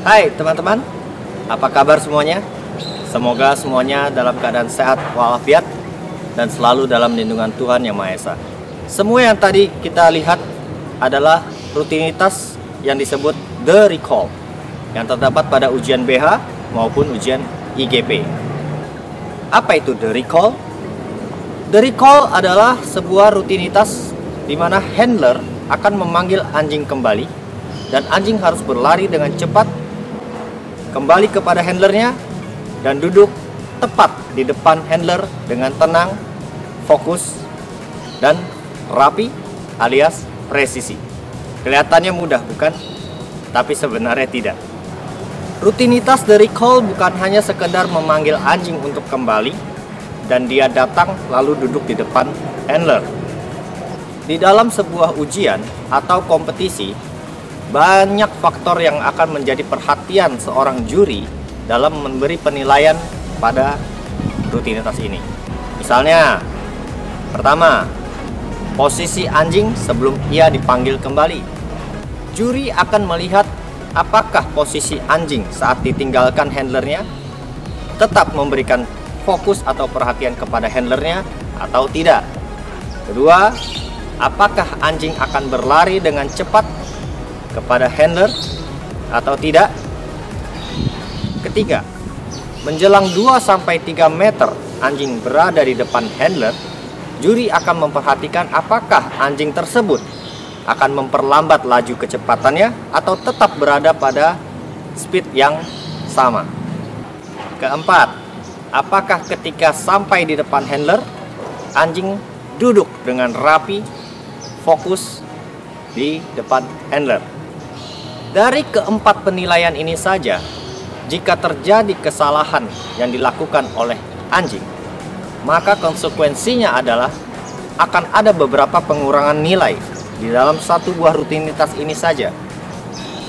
Hai teman-teman, apa kabar semuanya? Semoga semuanya dalam keadaan sehat walafiat dan selalu dalam lindungan Tuhan Yang Maha Esa. Semua yang tadi kita lihat adalah rutinitas yang disebut The Recall yang terdapat pada ujian BH maupun ujian IGP. Apa itu The Recall? The Recall adalah sebuah rutinitas di mana handler akan memanggil anjing kembali dan anjing harus berlari dengan cepat kembali kepada handlernya dan duduk tepat di depan handler dengan tenang, fokus, dan rapi alias presisi. Kelihatannya mudah bukan? Tapi sebenarnya tidak. Rutinitas The Recall bukan hanya sekedar memanggil anjing untuk kembali dan dia datang lalu duduk di depan handler. Di dalam sebuah ujian atau kompetisi, banyak faktor yang akan menjadi perhatian seorang juri dalam memberi penilaian pada rutinitas ini. Misalnya, pertama, posisi anjing sebelum ia dipanggil kembali. Juri akan melihat apakah posisi anjing saat ditinggalkan handlernya tetap memberikan fokus atau perhatian kepada handlernya atau tidak. Kedua, apakah anjing akan berlari dengan cepat kepada handler atau tidak. Ketiga, menjelang 2-3 meter anjing berada di depan handler, juri akan memperhatikan apakah anjing tersebut akan memperlambat laju kecepatannya atau tetap berada pada speed yang sama. Keempat, apakah ketika sampai di depan handler, anjing duduk dengan rapi, fokus di depan handler. Dari keempat penilaian ini saja, jika terjadi kesalahan yang dilakukan oleh anjing, maka konsekuensinya adalah akan ada beberapa pengurangan nilai di dalam satu buah rutinitas ini saja.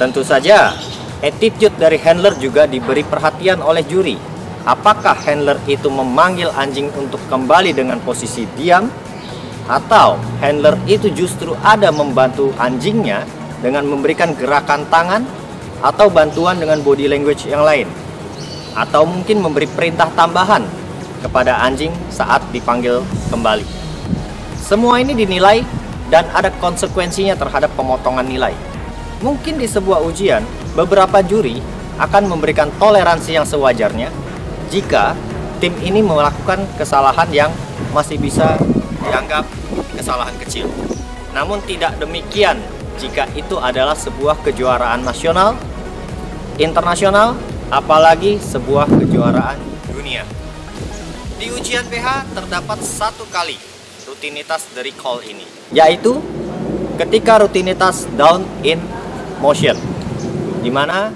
Tentu saja, attitude dari handler juga diberi perhatian oleh juri. Apakah handler itu memanggil anjing untuk kembali dengan posisi diam, atau handler itu justru ada membantu anjingnya dengan memberikan gerakan tangan atau bantuan dengan body language yang lain, atau mungkin memberi perintah tambahan kepada anjing saat dipanggil kembali. Semua ini dinilai dan ada konsekuensinya terhadap pemotongan nilai. Mungkin di sebuah ujian, beberapa juri akan memberikan toleransi yang sewajarnya jika tim ini melakukan kesalahan yang masih bisa dianggap kesalahan kecil. Namun tidak demikian jika itu adalah sebuah kejuaraan nasional, internasional, apalagi sebuah kejuaraan dunia. Di ujian BH terdapat satu kali rutinitas The Recall ini, yaitu ketika rutinitas down in motion, di mana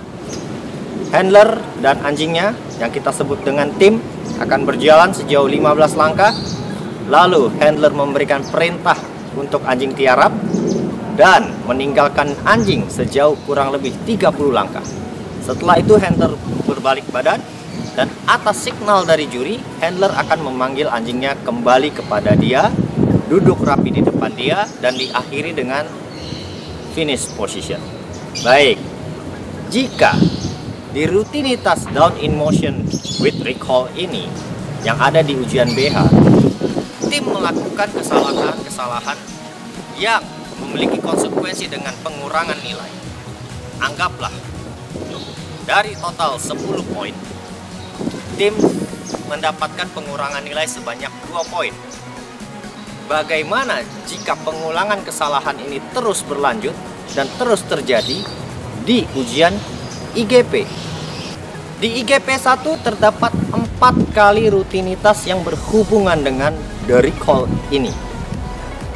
handler dan anjingnya yang kita sebut dengan tim akan berjalan sejauh 15 langkah, lalu handler memberikan perintah untuk anjing tiarap dan meninggalkan anjing sejauh kurang lebih 30 langkah. Setelah itu handler berbalik badan dan atas signal dari juri, handler akan memanggil anjingnya kembali kepada dia, duduk rapi di depan dia, dan diakhiri dengan finish position. Baik, jika di rutinitas down in motion with recall ini yang ada di ujian BH, tim melakukan kesalahan-kesalahan yang memiliki konsekuensi dengan pengurangan nilai. Anggaplah dari total 10 poin, tim mendapatkan pengurangan nilai sebanyak 2 poin. Bagaimana jika pengulangan kesalahan ini terus berlanjut dan terus terjadi di ujian IGP? Di IGP 1 terdapat 4 kali rutinitas yang berhubungan dengan The Recall ini,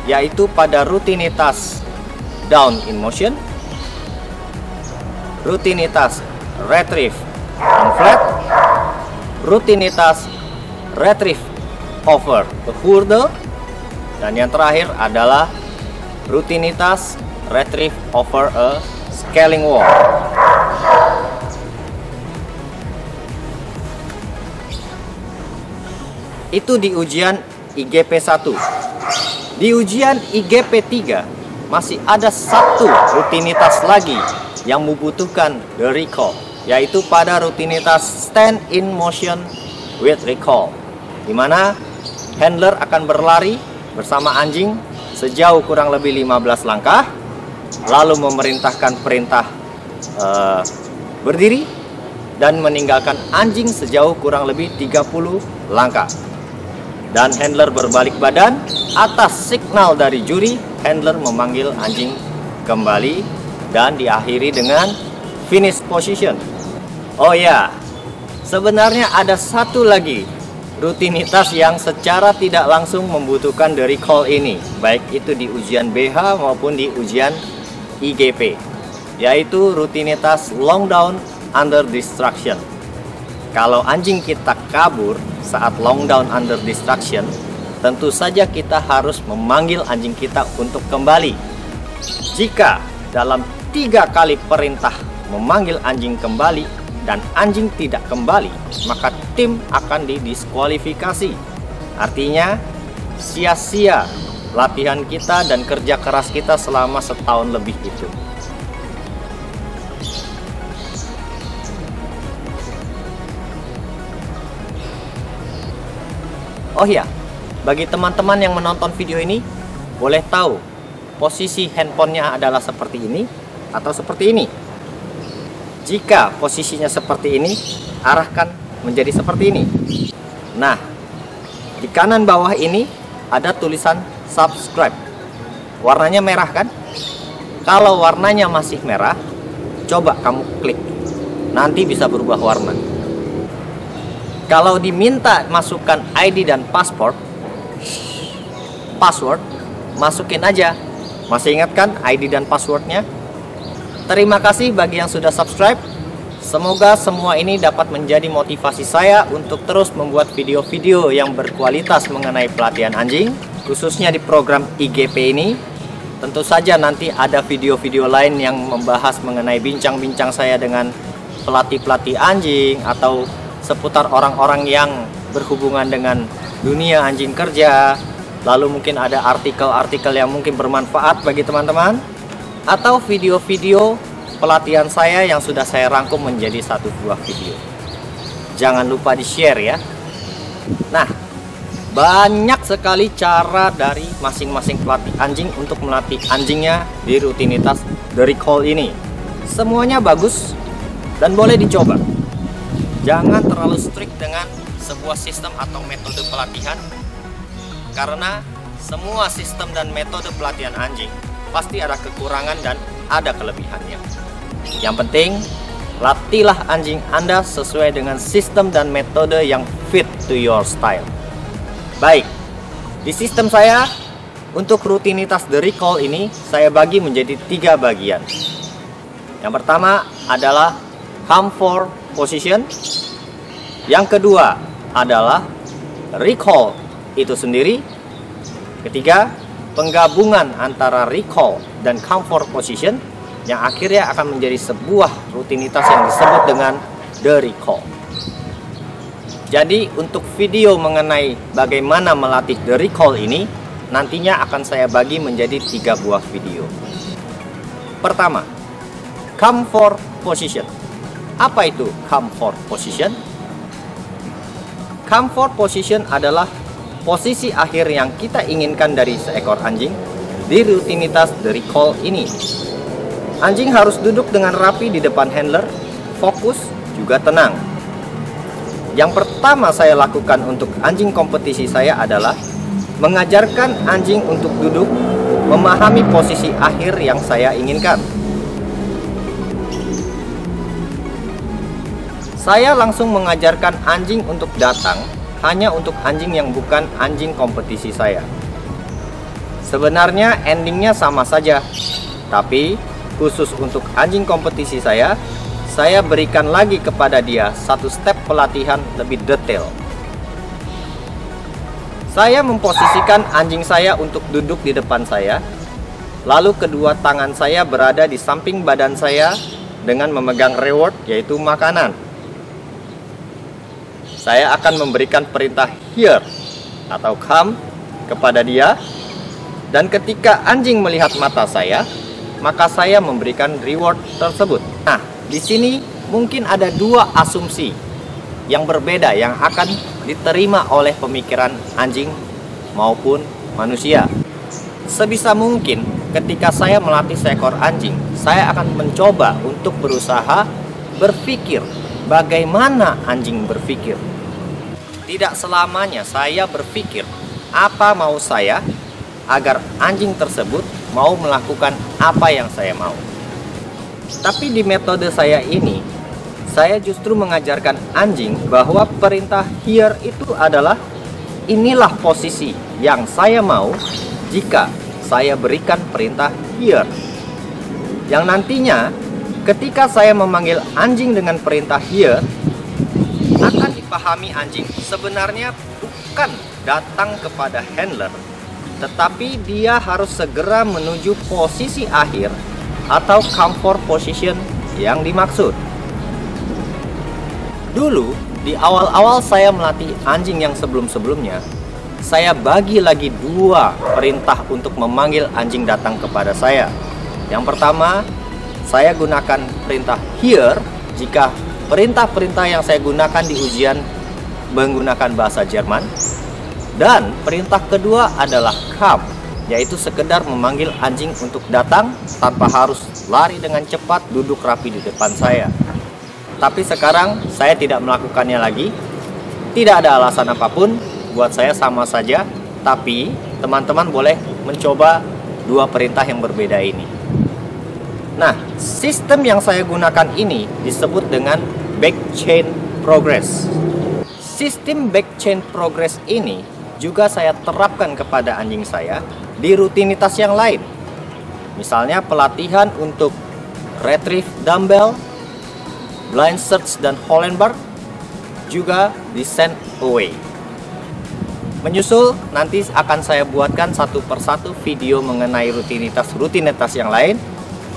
yaitu pada rutinitas down in motion, rutinitas retrieve on flat, rutinitas retrieve over the hurdle, dan yang terakhir adalah rutinitas retrieve over a scaling wall. Itu di ujian IGP 1. Di ujian IGP 3 masih ada satu rutinitas lagi yang membutuhkan The Recall, yaitu pada rutinitas stand in motion with recall, di mana handler akan berlari bersama anjing sejauh kurang lebih 15 langkah, lalu memerintahkan perintah berdiri dan meninggalkan anjing sejauh kurang lebih 30 langkah. Dan handler berbalik badan atas signal dari juri, handler memanggil anjing kembali dan diakhiri dengan finish position. Oh ya, sebenarnya ada satu lagi rutinitas yang secara tidak langsung membutuhkan the recall ini, baik itu di ujian BH maupun di ujian IGP, yaitu rutinitas long down under distraction. Kalau anjing kita kabur saat long down under distraction, tentu saja kita harus memanggil anjing kita untuk kembali. Jika dalam 3 kali perintah memanggil anjing kembali dan anjing tidak kembali, maka tim akan didiskualifikasi. Artinya sia-sia latihan kita dan kerja keras kita selama setahun lebih itu. Oh ya, bagi teman-teman yang menonton video ini, boleh tahu posisi handphonenya adalah seperti ini atau seperti ini. Jika posisinya seperti ini, arahkan menjadi seperti ini. Nah, di kanan bawah ini ada tulisan subscribe. Warnanya merah kan? Kalau warnanya masih merah, coba kamu klik. Nanti bisa berubah warna. Kalau diminta masukkan ID dan password, masukin aja. Masih ingat kan ID dan passwordnya? Terima kasih bagi yang sudah subscribe. Semoga semua ini dapat menjadi motivasi saya untuk terus membuat video-video yang berkualitas mengenai pelatihan anjing, khususnya di program IGP ini. Tentu saja nanti ada video-video lain yang membahas mengenai bincang-bincang saya dengan pelatih-pelatih anjing atau seputar orang-orang yang berhubungan dengan dunia anjing kerja. Lalu mungkin ada artikel-artikel yang mungkin bermanfaat bagi teman-teman, atau video-video pelatihan saya yang sudah saya rangkum menjadi satu buah video. Jangan lupa di-share ya. Nah, banyak sekali cara dari masing-masing pelatih anjing untuk melatih anjingnya di rutinitas the recall ini. Semuanya bagus dan boleh dicoba. Jangan terlalu strict dengan sebuah sistem atau metode pelatihan, karena semua sistem dan metode pelatihan anjing pasti ada kekurangan dan ada kelebihannya. Yang penting, latihlah anjing Anda sesuai dengan sistem dan metode yang fit to your style. Baik, di sistem saya, untuk rutinitas the recall ini, saya bagi menjadi 3 bagian. Yang pertama adalah come for position. Yang kedua adalah recall itu sendiri. Ketiga, penggabungan antara recall dan comfort position yang akhirnya akan menjadi sebuah rutinitas yang disebut dengan the recall. Jadi untuk video mengenai bagaimana melatih the recall ini nantinya akan saya bagi menjadi 3 buah video. Pertama, comfort position. Apa itu comfort position? Comfort position adalah posisi akhir yang kita inginkan dari seekor anjing di rutinitas the recall ini. Anjing harus duduk dengan rapi di depan handler, fokus, juga tenang. Yang pertama saya lakukan untuk anjing kompetisi saya adalah mengajarkan anjing untuk duduk, memahami posisi akhir yang saya inginkan. Saya langsung mengajarkan anjing untuk datang hanya untuk anjing yang bukan anjing kompetisi saya. Sebenarnya endingnya sama saja, tapi khusus untuk anjing kompetisi saya berikan lagi kepada dia satu step pelatihan lebih detail. Saya memposisikan anjing saya untuk duduk di depan saya, lalu kedua tangan saya berada di samping badan saya dengan memegang reward, yaitu makanan. Saya akan memberikan perintah here atau come kepada dia, dan ketika anjing melihat mata saya, maka saya memberikan reward tersebut. Nah, di sini mungkin ada dua asumsi yang berbeda yang akan diterima oleh pemikiran anjing maupun manusia. Sebisa mungkin ketika saya melatih seekor anjing, saya akan mencoba untuk berusaha berpikir bagaimana anjing berpikir. Tidak selamanya saya berpikir apa mau saya agar anjing tersebut mau melakukan apa yang saya mau. Tapi di metode saya ini, saya justru mengajarkan anjing bahwa perintah here itu adalah inilah posisi yang saya mau jika saya berikan perintah here. Yang nantinya ketika saya memanggil anjing dengan perintah here, akan dipahami anjing sebenarnya bukan datang kepada handler, tetapi dia harus segera menuju posisi akhir atau comfort position yang dimaksud. Dulu, di awal-awal saya melatih anjing yang sebelum-sebelumnya, saya bagi lagi dua perintah untuk memanggil anjing datang kepada saya. Yang pertama, saya gunakan perintah here jika perintah-perintah yang saya gunakan di ujian menggunakan bahasa Jerman. Dan perintah kedua adalah come, yaitu sekedar memanggil anjing untuk datang tanpa harus lari dengan cepat duduk rapi di depan saya. Tapi sekarang saya tidak melakukannya lagi. Tidak ada alasan apapun, buat saya sama saja. Tapi teman-teman boleh mencoba dua perintah yang berbeda ini. Nah, sistem yang saya gunakan ini disebut dengan back chain progress. Sistem back chain progress ini juga saya terapkan kepada anjing saya di rutinitas yang lain. Misalnya pelatihan untuk retrieve dumbbell, blind search dan Hollenberg, juga di send away. Menyusul, nanti akan saya buatkan satu persatu video mengenai rutinitas yang lain.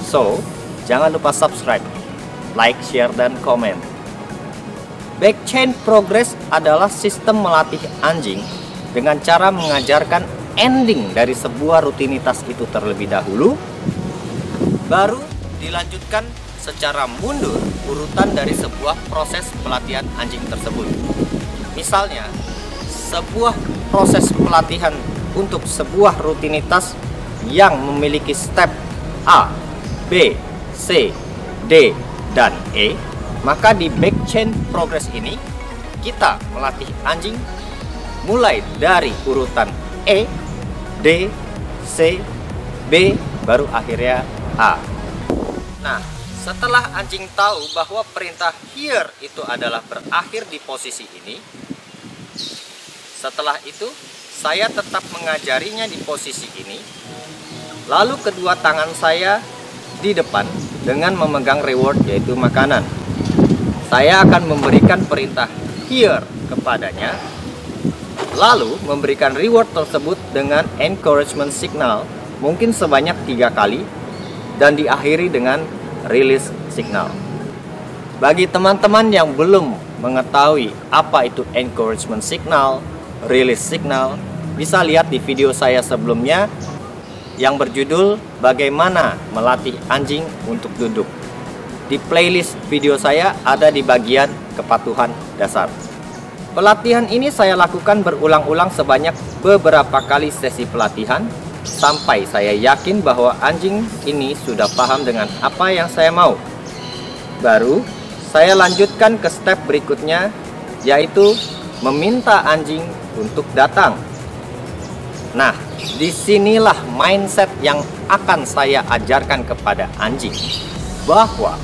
So, jangan lupa subscribe, like, share, dan komen. Back chain progress adalah sistem melatih anjing dengan cara mengajarkan ending dari sebuah rutinitas itu terlebih dahulu, baru dilanjutkan secara mundur urutan dari sebuah proses pelatihan anjing tersebut. Misalnya, sebuah proses pelatihan untuk sebuah rutinitas yang memiliki step A, B, C, D, dan E, maka di back chain progress ini kita melatih anjing mulai dari urutan E, D, C, B, baru akhirnya A. Nah, setelah anjing tahu bahwa perintah here itu adalah berakhir di posisi ini, setelah itu saya tetap mengajarinya di posisi ini. Lalu kedua tangan saya di depan dengan memegang reward, yaitu makanan. Saya akan memberikan perintah here kepadanya, lalu memberikan reward tersebut dengan encouragement signal mungkin sebanyak 3 kali dan diakhiri dengan release signal. Bagi teman-teman yang belum mengetahui apa itu encouragement signal, release signal, bisa lihat di video saya sebelumnya yang berjudul Bagaimana Melatih Anjing untuk Duduk. Di playlist video saya ada di bagian kepatuhan dasar. Pelatihan ini saya lakukan berulang-ulang sebanyak beberapa kali sesi pelatihan sampai saya yakin bahwa anjing ini sudah paham dengan apa yang saya mau. Baru saya lanjutkan ke step berikutnya, yaitu meminta anjing untuk datang. Nah, disinilah mindset yang akan saya ajarkan kepada anjing, bahwa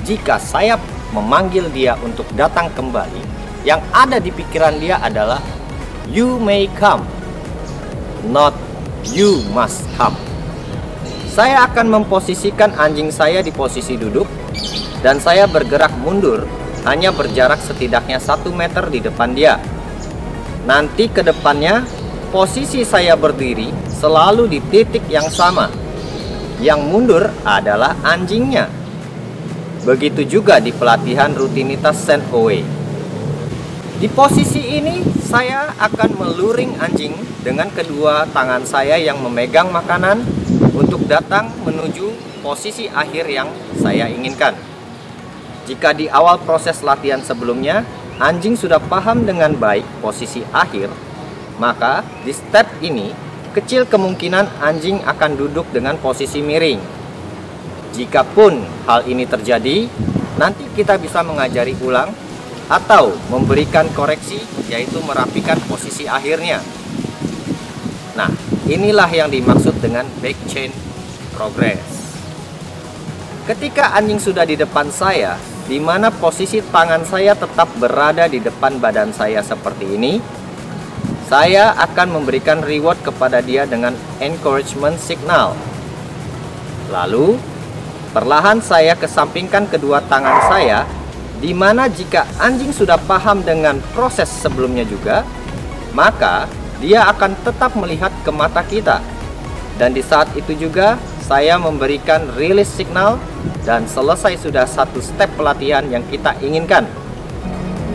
jika saya memanggil dia untuk datang kembali, yang ada di pikiran dia adalah you may come, not you must come. Saya akan memposisikan anjing saya di posisi duduk, dan saya bergerak mundur hanya berjarak setidaknya 1 meter di depan dia. Nanti ke depannya, posisi saya berdiri selalu di titik yang sama. Yang mundur adalah anjingnya. Begitu juga di pelatihan rutinitas send away. Di posisi ini, saya akan meluring anjing dengan kedua tangan saya yang memegang makanan untuk datang menuju posisi akhir yang saya inginkan. jika di awal proses latihan sebelumnya anjing sudah paham dengan baik posisi akhir, maka di step ini kecil kemungkinan anjing akan duduk dengan posisi miring. Jikapun hal ini terjadi, nanti kita bisa mengajari ulang atau memberikan koreksi, yaitu merapikan posisi akhirnya. Nah, inilah yang dimaksud dengan back chain progress. Ketika anjing sudah di depan saya, di mana posisi tangan saya tetap berada di depan badan saya seperti ini, saya akan memberikan reward kepada dia dengan encouragement signal. Lalu, perlahan saya kesampingkan kedua tangan saya, di mana jika anjing sudah paham dengan proses sebelumnya juga, maka dia akan tetap melihat ke mata kita. Dan di saat itu juga saya memberikan release signal dan selesai sudah satu step pelatihan yang kita inginkan.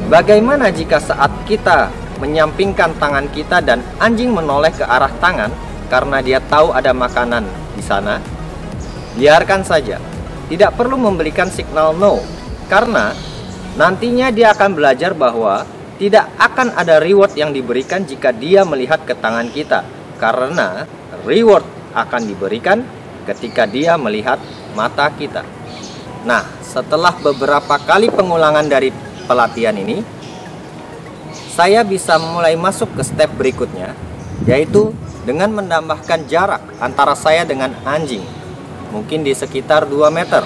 Bagaimana jika saat kita menyampingkan tangan kita dan anjing menoleh ke arah tangan karena dia tahu ada makanan di sana? Biarkan saja, tidak perlu memberikan signal no, karena nantinya dia akan belajar bahwa tidak akan ada reward yang diberikan jika dia melihat ke tangan kita, karena reward akan diberikan ketika dia melihat mata kita. Nah, setelah beberapa kali pengulangan dari pelatihan ini, saya bisa mulai masuk ke step berikutnya, yaitu dengan menambahkan jarak antara saya dengan anjing, mungkin di sekitar 2 meter.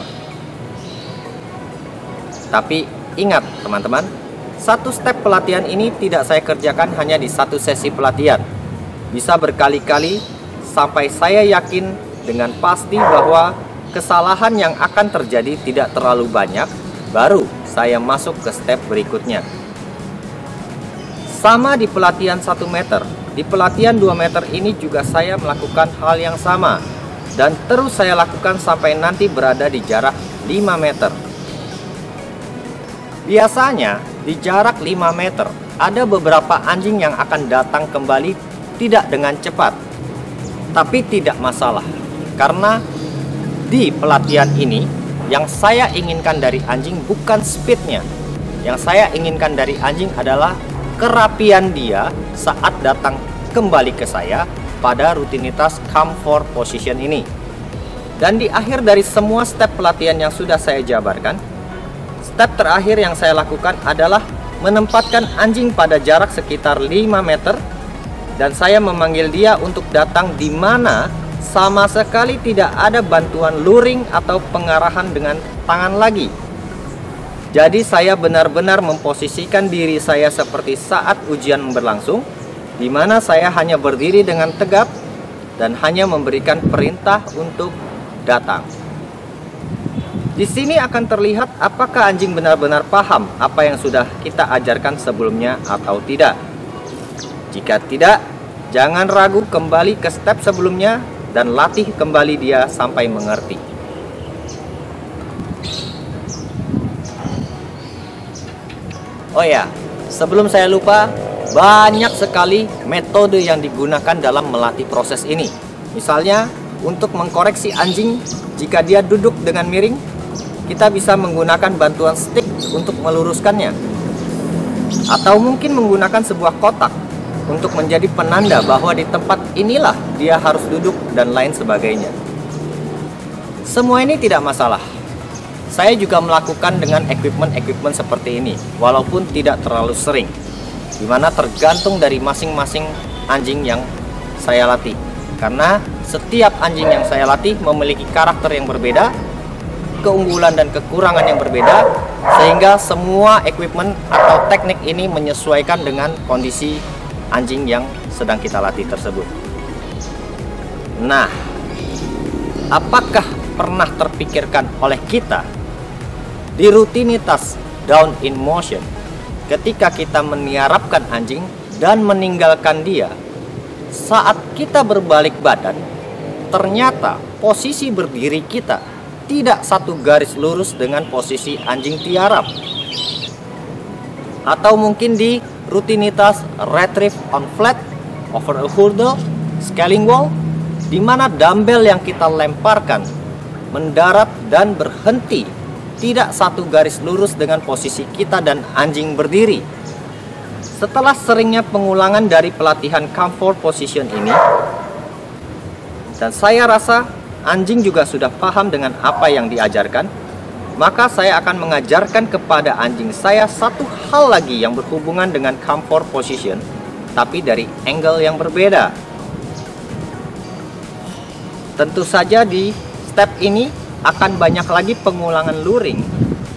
Tapi ingat teman-teman, satu step pelatihan ini tidak saya kerjakan hanya di satu sesi pelatihan. Bisa berkali-kali sampai saya yakin dengan pasti bahwa kesalahan yang akan terjadi tidak terlalu banyak, baru saya masuk ke step berikutnya. Sama di pelatihan 1 meter, di pelatihan 2 meter ini juga saya melakukan hal yang sama. Dan terus saya lakukan sampai nanti berada di jarak 5 meter. Biasanya di jarak 5 meter ada beberapa anjing yang akan datang kembali tidak dengan cepat. Tapi tidak masalah, karena di pelatihan ini yang saya inginkan dari anjing bukan speednya. Yang saya inginkan dari anjing adalah kerapian dia saat datang kembali ke saya pada rutinitas come for position ini. Dan di akhir dari semua step pelatihan yang sudah saya jabarkan, step terakhir yang saya lakukan adalah menempatkan anjing pada jarak sekitar 5 meter dan saya memanggil dia untuk datang di mana sama sekali tidak ada bantuan luring atau pengarahan dengan tangan lagi. Jadi saya benar-benar memposisikan diri saya seperti saat ujian berlangsung, di mana saya hanya berdiri dengan tegap dan hanya memberikan perintah untuk datang. Di sini akan terlihat apakah anjing benar-benar paham apa yang sudah kita ajarkan sebelumnya atau tidak. Jika tidak, jangan ragu kembali ke step sebelumnya dan latih kembali dia sampai mengerti. Oh ya, sebelum saya lupa, banyak sekali metode yang digunakan dalam melatih proses ini. Misalnya, untuk mengkoreksi anjing jika dia duduk dengan miring, kita bisa menggunakan bantuan stick untuk meluruskannya. Atau mungkin menggunakan sebuah kotak untuk menjadi penanda bahwa di tempat inilah dia harus duduk dan lain sebagainya. Semua ini tidak masalah. Saya juga melakukan dengan equipment seperti ini, walaupun tidak terlalu sering, dimana tergantung dari masing-masing anjing yang saya latih. Karena setiap anjing yang saya latih memiliki karakter yang berbeda, keunggulan dan kekurangan yang berbeda, sehingga semua equipment atau teknik ini menyesuaikan dengan kondisi anjing yang sedang kita latih tersebut. Nah, apakah pernah terpikirkan oleh kita di rutinitas down in motion ketika kita meniarapkan anjing dan meninggalkan dia, saat kita berbalik badan, ternyata posisi berdiri kita tidak satu garis lurus dengan posisi anjing tiarap. Atau mungkin di rutinitas retrieve on flat, over a hurdle, scaling wall, di mana dumbbell yang kita lemparkan mendarat dan berhenti tidak satu garis lurus dengan posisi kita dan anjing berdiri. Setelah seringnya pengulangan dari pelatihan comfort position ini, dan saya rasa anjing juga sudah paham dengan apa yang diajarkan, maka saya akan mengajarkan kepada anjing saya satu hal lagi yang berhubungan dengan comfort position, tapi dari angle yang berbeda. Tentu saja di step ini akan banyak lagi pengulangan luring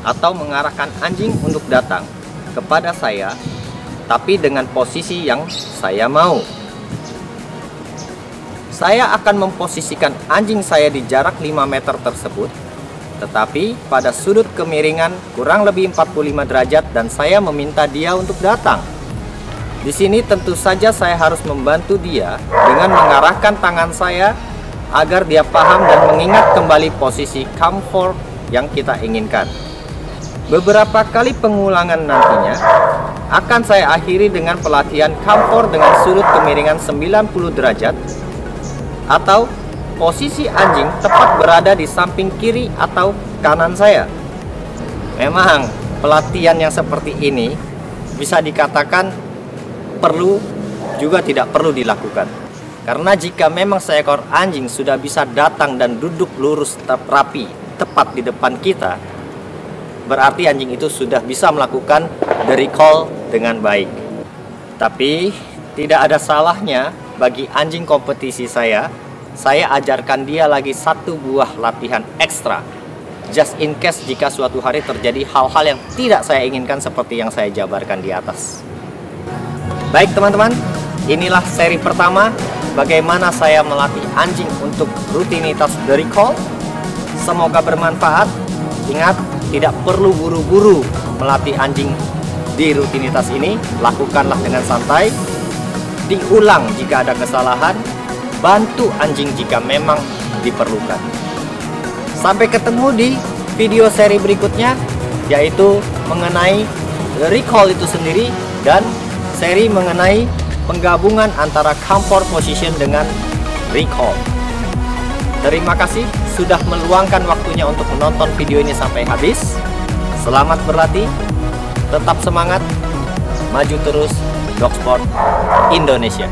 atau mengarahkan anjing untuk datang kepada saya, tapi dengan posisi yang saya mau. Saya akan memposisikan anjing saya di jarak 5 meter tersebut, tetapi pada sudut kemiringan kurang lebih 45 derajat, dan saya meminta dia untuk datang. Di sini tentu saja saya harus membantu dia dengan mengarahkan tangan saya agar dia paham dan mengingat kembali posisi comfort yang kita inginkan. Beberapa kali pengulangan nantinya akan saya akhiri dengan pelatihan comfort dengan sudut kemiringan 90 derajat, atau posisi anjing tepat berada di samping kiri atau kanan saya. Memang pelatihan yang seperti ini bisa dikatakan perlu juga tidak perlu dilakukan. Karena jika memang seekor anjing sudah bisa datang dan duduk lurus rapi tepat di depan kita, berarti anjing itu sudah bisa melakukan the recall dengan baik. Tapi tidak ada salahnya bagi anjing kompetisi saya ajarkan dia lagi satu buah latihan ekstra, just in case jika suatu hari terjadi hal-hal yang tidak saya inginkan seperti yang saya jabarkan di atas. Baik teman-teman, inilah seri pertama bagaimana saya melatih anjing untuk rutinitas the recall. Semoga bermanfaat. Ingat, tidak perlu buru-buru melatih anjing di rutinitas ini. Lakukanlah dengan santai. Diulang jika ada kesalahan, bantu anjing jika memang diperlukan. Sampai ketemu di video seri berikutnya, yaitu mengenai recall itu sendiri dan seri mengenai penggabungan antara comfort position dengan recall. Terima kasih sudah meluangkan waktunya untuk menonton video ini sampai habis. Selamat berlatih, tetap semangat, maju terus, Dog Sport Indonesia.